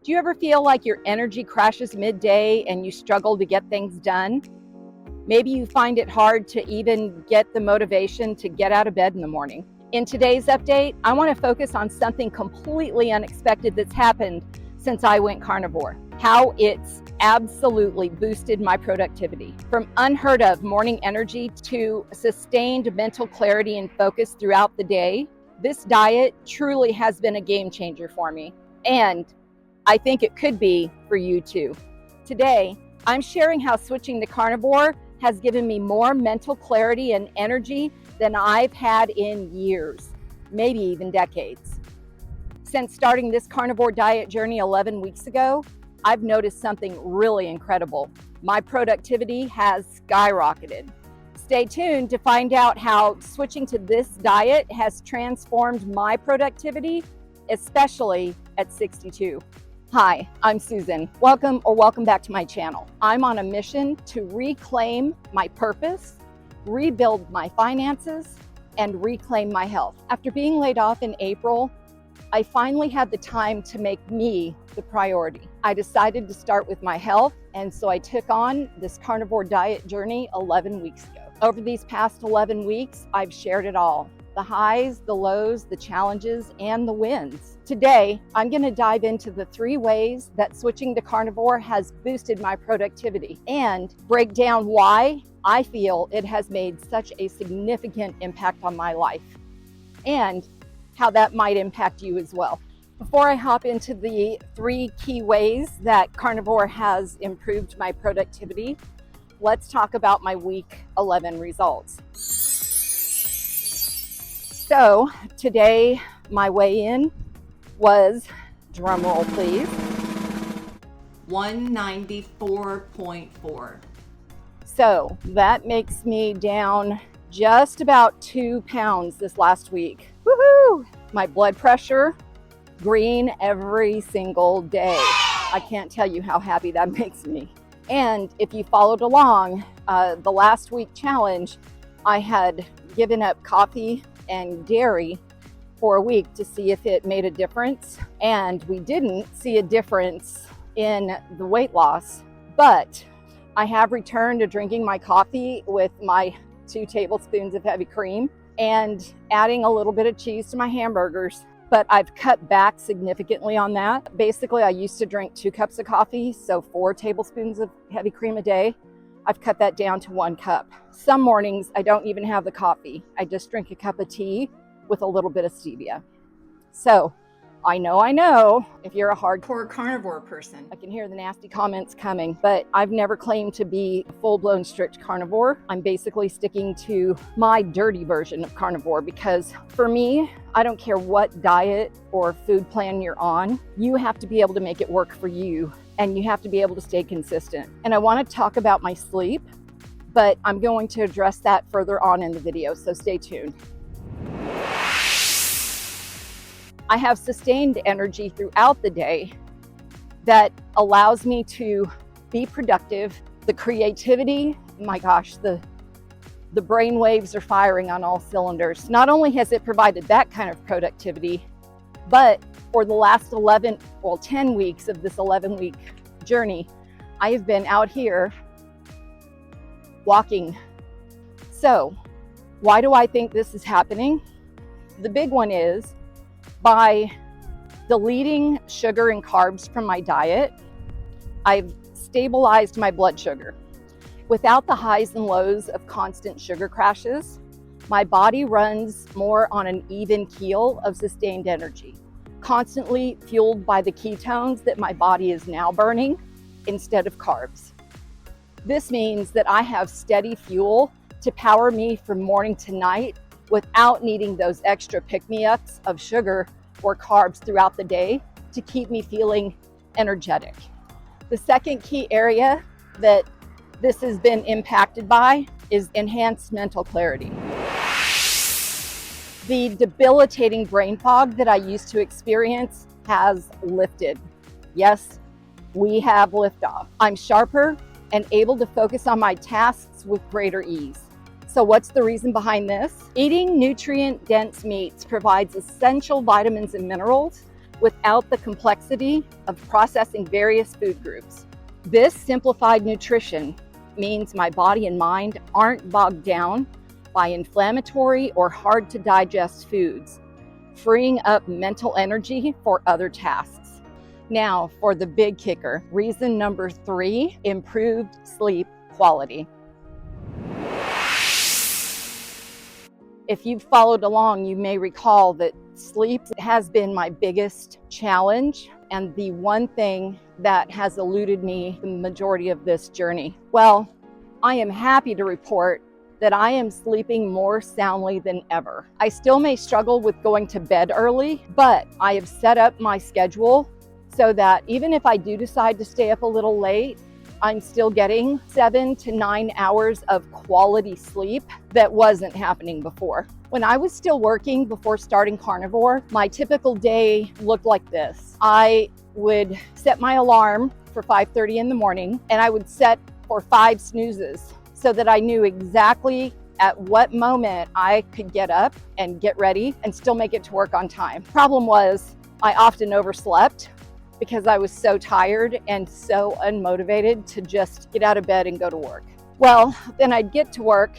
Do you ever feel like your energy crashes midday and you struggle to get things done? Maybe you find it hard to even get the motivation to get out of bed in the morning. In today's update, I want to focus on something completely unexpected that's happened since I went carnivore. How it's absolutely boosted my productivity. From unheard of morning energy to sustained mental clarity and focus throughout the day, this diet truly has been a game changer for me. And I think it could be for you too. Today, I'm sharing how switching to carnivore has given me more mental clarity and energy than I've had in years, maybe even decades. Since starting this carnivore diet journey 11 weeks ago, I've noticed something really incredible. My productivity has skyrocketed. Stay tuned to find out how switching to this diet has transformed my productivity, especially at 62. Hi, I'm Susan. Welcome back to my channel. I'm on a mission to reclaim my purpose, rebuild my finances, and reclaim my health. After being laid off in April, I finally had the time to make me the priority. I decided to start with my health, and so I took on this carnivore diet journey 11 weeks ago. Over these past 11 weeks, I've shared it all. The highs, the lows, the challenges, and the wins. Today, I'm going to dive into the 3 ways that switching to carnivore has boosted my productivity and break down why I feel it has made such a significant impact on my life and how that might impact you as well. Before I hop into the 3 key ways that carnivore has improved my productivity, let's talk about my week 11 results. So today, my weigh-in was, drum roll please, 194.4. So that makes me down just about 2 pounds this last week. Woohoo! My blood pressure, green every single day. I can't tell you how happy that makes me. And if you followed along, the last week challenge, I had given up coffee and dairy for a week to see if it made a difference. And we didn't see a difference in the weight loss, but I have returned to drinking my coffee with my 2 tablespoons of heavy cream and adding a little bit of cheese to my hamburgers. But I've cut back significantly on that. Basically, I used to drink 2 cups of coffee, so 4 tablespoons of heavy cream a day. I've cut that down to 1 cup. Some mornings, I don't even have the coffee. I just drink a cup of tea with a little bit of stevia. So I know, if you're a hardcore carnivore person, I can hear the nasty comments coming, but I've never claimed to be a full-blown strict carnivore. I'm basically sticking to my dirty version of carnivore because for me, I don't care what diet or food plan you're on, you have to be able to make it work for you and you have to be able to stay consistent. And I want to talk about my sleep, but I'm going to address that further on in the video, so stay tuned. I have sustained energy throughout the day that allows me to be productive. The creativity, my gosh, the brain waves are firing on all cylinders. Not only has it provided that kind of productivity, but for the last 10 weeks of this 11-week journey, I have been out here walking. So why do I think this is happening? The big one is by deleting sugar and carbs from my diet, I've stabilized my blood sugar. Without the highs and lows of constant sugar crashes, my body runs more on an even keel of sustained energy, constantly fueled by the ketones that my body is now burning instead of carbs. This means that I have steady fuel to power me from morning to night without needing those extra pick-me-ups of sugar or carbs throughout the day to keep me feeling energetic. The second key area that this has been impacted by is enhanced mental clarity. The debilitating brain fog that I used to experience has lifted. Yes, we have liftoff. I'm sharper and able to focus on my tasks with greater ease. So what's the reason behind this? Eating nutrient-dense meats provides essential vitamins and minerals without the complexity of processing various food groups. This simplified nutrition means my body and mind aren't bogged down by inflammatory or hard to digest foods, freeing up mental energy for other tasks. Now for the big kicker, reason number 3, improved sleep quality. If you've followed along, you may recall that sleep has been my biggest challenge and the one thing that has eluded me the majority of this journey. Well, I am happy to report that I am sleeping more soundly than ever. I still may struggle with going to bed early, but I have set up my schedule so that even if I do decide to stay up a little late, I'm still getting 7 to 9 hours of quality sleep that wasn't happening before. When I was still working before starting Carnivore, my typical day looked like this. I would set my alarm for 5:30 in the morning, and I would set for 5 snoozes so that I knew exactly at what moment I could get up and get ready and still make it to work on time. Problem was, I often overslept because I was so tired and so unmotivated to just get out of bed and go to work. Well, then I'd get to work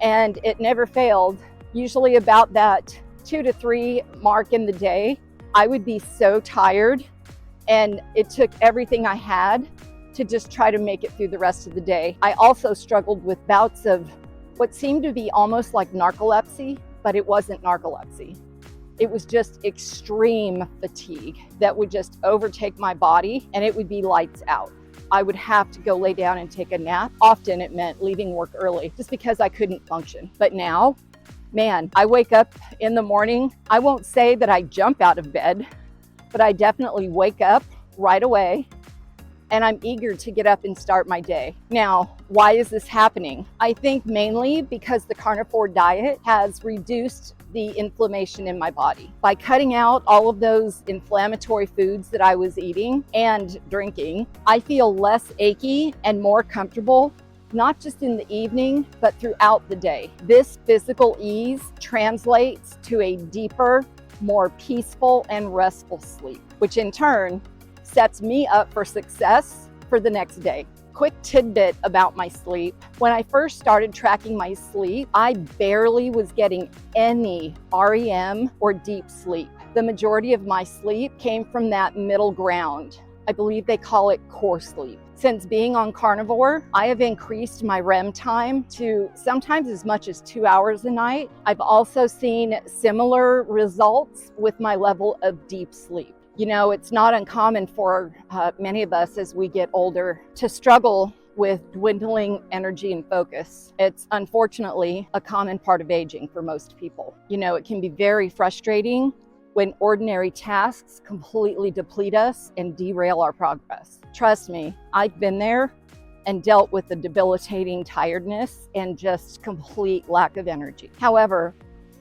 and it never failed. Usually about that 2 to 3 mark in the day, I would be so tired and it took everything I had to just try to make it through the rest of the day. I also struggled with bouts of what seemed to be almost like narcolepsy, but it wasn't narcolepsy. It was just extreme fatigue that would just overtake my body and it would be lights out. I would have to go lay down and take a nap. Often it meant leaving work early just because I couldn't function. But now, man, I wake up in the morning. I won't say that I jump out of bed, but I definitely wake up right away and I'm eager to get up and start my day. Now, why is this happening? I think mainly because the Carnivore Diet has reduced the inflammation in my body. By cutting out all of those inflammatory foods that I was eating and drinking, I feel less achy and more comfortable, not just in the evening, but throughout the day. This physical ease translates to a deeper, more peaceful and restful sleep, which in turn sets me up for success for the next day. Quick tidbit about my sleep. When I first started tracking my sleep, I barely was getting any REM or deep sleep. The majority of my sleep came from that middle ground. I believe they call it core sleep. Since being on Carnivore, I have increased my REM time to sometimes as much as 2 hours a night. I've also seen similar results with my level of deep sleep. You know, it's not uncommon for many of us as we get older to struggle with dwindling energy and focus. It's unfortunately a common part of aging for most people. You know, it can be very frustrating when ordinary tasks completely deplete us and derail our progress. Trust me, I've been there and dealt with the debilitating tiredness and just complete lack of energy. However,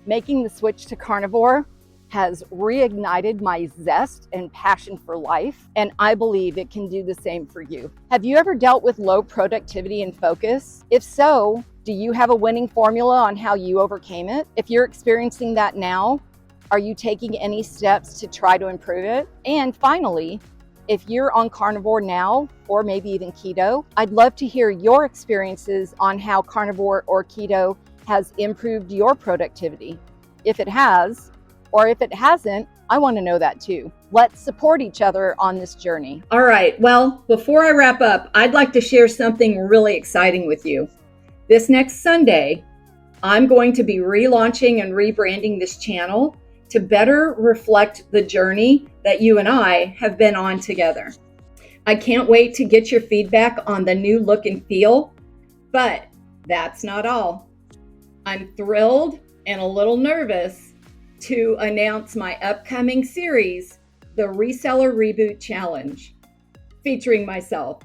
making the switch to Carnivore has reignited my zest and passion for life, and I believe it can do the same for you. Have you ever dealt with low productivity and focus? If so, do you have a winning formula on how you overcame it? If you're experiencing that now, are you taking any steps to try to improve it? And finally, if you're on Carnivore now, or maybe even keto, I'd love to hear your experiences on how Carnivore or keto has improved your productivity. If it has, or if it hasn't, I want to know that too. Let's support each other on this journey. All right, well, before I wrap up, I'd like to share something really exciting with you. This next Sunday, I'm going to be relaunching and rebranding this channel to better reflect the journey that you and I have been on together. I can't wait to get your feedback on the new look and feel, but that's not all. I'm thrilled and a little nervous to announce my upcoming series, the Reseller Reboot Challenge, featuring myself.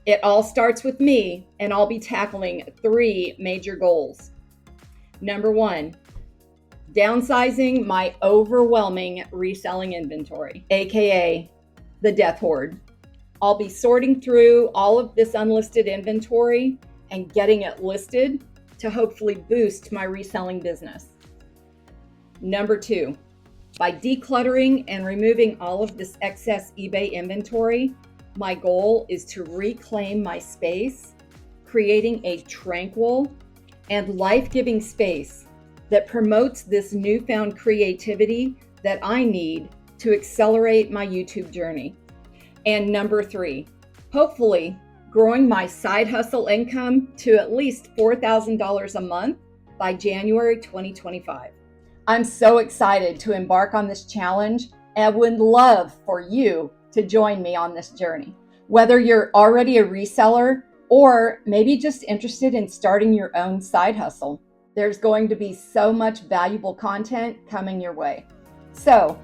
It all starts with me, and I'll be tackling 3 major goals. Number 1, downsizing my overwhelming reselling inventory, aka the death horde. I'll be sorting through all of this unlisted inventory and getting it listed to hopefully boost my reselling business. Number 2, By decluttering and removing all of this excess eBay inventory, my goal is to reclaim my space, creating a tranquil and life-giving space that promotes this newfound creativity that I need to accelerate my YouTube journey. And number 3, hopefully growing my side hustle income to at least $4,000 a month by January 2025. I'm so excited to embark on this challenge and would love for you to join me on this journey. Whether you're already a reseller or maybe just interested in starting your own side hustle, there's going to be so much valuable content coming your way. So,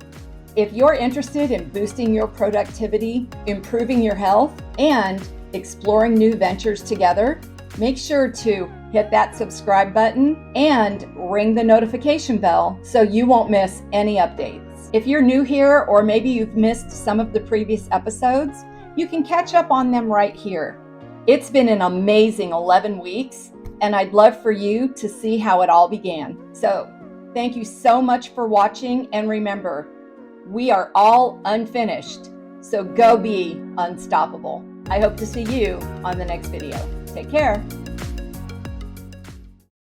if you're interested in boosting your productivity, improving your health, and exploring new ventures together, make sure to hit that subscribe button and ring the notification bell so you won't miss any updates. If you're new here, or maybe you've missed some of the previous episodes, you can catch up on them right here. It's been an amazing 11 weeks, and I'd love for you to see how it all began. So, thank you so much for watching, and remember, we are all unfinished, so go be unstoppable. I hope to see you on the next video. Take care.